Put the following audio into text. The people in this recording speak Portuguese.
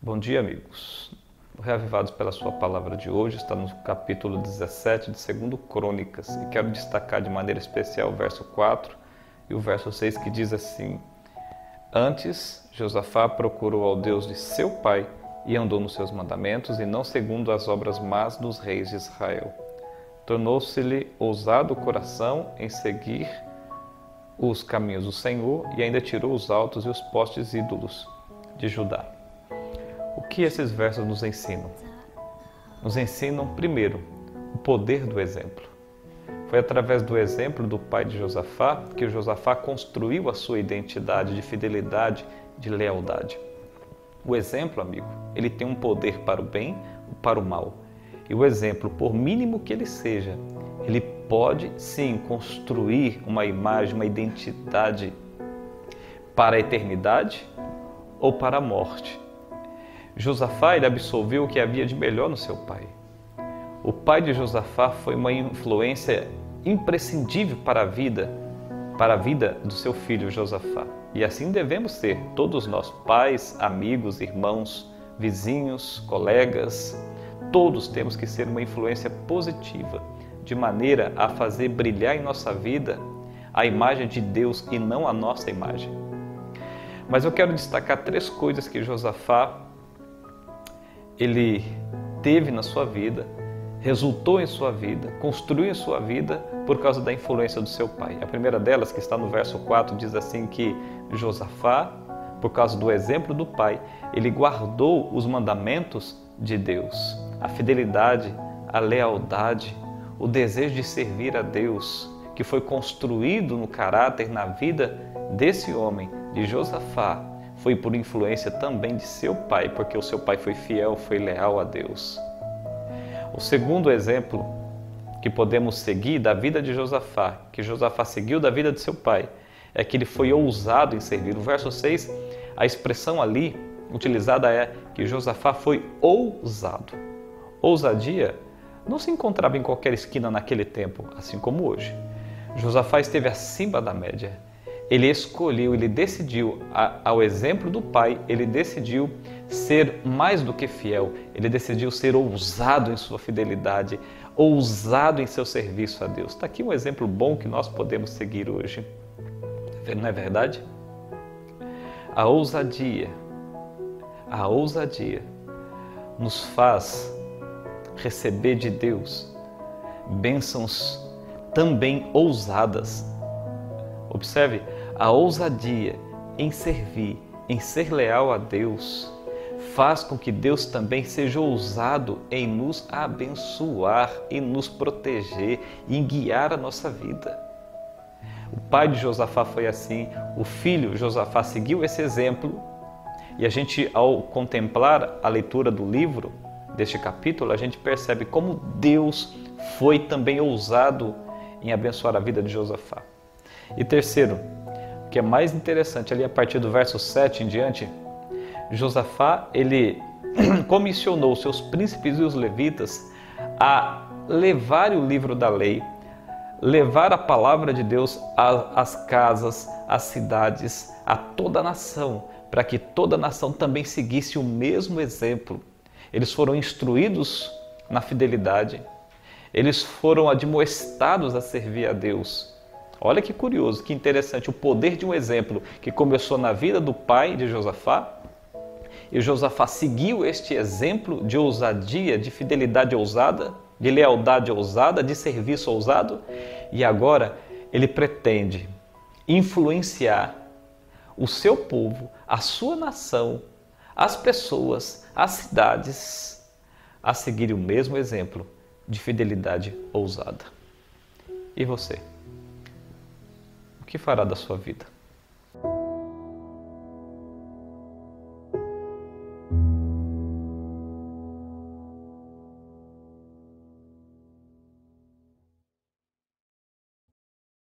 Bom dia, amigos. Reavivados pela sua palavra de hoje, está no capítulo 17 de 2 Crônicas, e quero destacar de maneira especial o verso 4 e o verso 6, que diz assim: Antes, Josafá procurou ao Deus de seu pai e andou nos seus mandamentos, e não segundo as obras más dos reis de Israel. Tornou-se-lhe ousado o coração em seguir os caminhos do Senhor, e ainda tirou os altos e os postes ídolos de Judá. O que esses versos nos ensinam? Nos ensinam, primeiro, o poder do exemplo. Foi através do exemplo do pai de Josafá que Josafá construiu a sua identidade de fidelidade, de lealdade. O exemplo, amigo, ele tem um poder para o bem ou para o mal. E o exemplo, por mínimo que ele seja, ele pode sim construir uma imagem, uma identidade para a eternidade ou para a morte. Josafá, ele absorveu o que havia de melhor no seu pai. O pai de Josafá foi uma influência imprescindível para a vida do seu filho Josafá. E assim devemos ser, todos nós, pais, amigos, irmãos, vizinhos, colegas, todos temos que ser uma influência positiva, de maneira a fazer brilhar em nossa vida a imagem de Deus e não a nossa imagem. Mas eu quero destacar 3 coisas que Josafá ele teve na sua vida, resultou em sua vida, construiu em sua vida por causa da influência do seu pai. A primeira delas, que está no verso 4, diz assim que Josafá, por causa do exemplo do pai, ele guardou os mandamentos de Deus, a fidelidade, a lealdade, o desejo de servir a Deus, que foi construído no caráter, na vida desse homem, de Josafá, foi por influência também de seu pai, porque o seu pai foi fiel, foi leal a Deus. O segundo exemplo que podemos seguir da vida de Josafá, que Josafá seguiu da vida de seu pai, é que ele foi ousado em servir. No verso 6, a expressão ali utilizada é que Josafá foi ousado. Ousadia não se encontrava em qualquer esquina naquele tempo, assim como hoje. Josafá esteve acima da média. Ele escolheu, ele decidiu, ao exemplo do pai, ele decidiu ser mais do que fiel, ele decidiu ser ousado em sua fidelidade, ousado em seu serviço a Deus. Está aqui um exemplo bom que nós podemos seguir hoje. Não é verdade? A ousadia nos faz receber de Deus bênçãos também ousadas. Observe, a ousadia em servir, em ser leal a Deus, faz com que Deus também seja ousado em nos abençoar e nos proteger e em guiar a nossa vida. O pai de Josafá foi assim, o filho Josafá seguiu esse exemplo, e a gente, ao contemplar a leitura do livro, deste capítulo, a gente percebe como Deus foi também ousado em abençoar a vida de Josafá. E terceiro, o que é mais interessante, ali a partir do verso 7 em diante, Josafá, ele comissionou os seus príncipes e os levitas a levar o livro da lei, levar a palavra de Deus às casas, às cidades, a toda a nação, para que toda a nação também seguisse o mesmo exemplo. Eles foram instruídos na fidelidade, eles foram admoestados a servir a Deus. Olha que curioso, que interessante, o poder de um exemplo que começou na vida do pai de Josafá, e Josafá seguiu este exemplo de ousadia, de fidelidade ousada, de lealdade ousada, de serviço ousado, e agora ele pretende influenciar o seu povo, a sua nação, as pessoas, as cidades, a seguir o mesmo exemplo de fidelidade ousada. E você? O que fará da sua vida?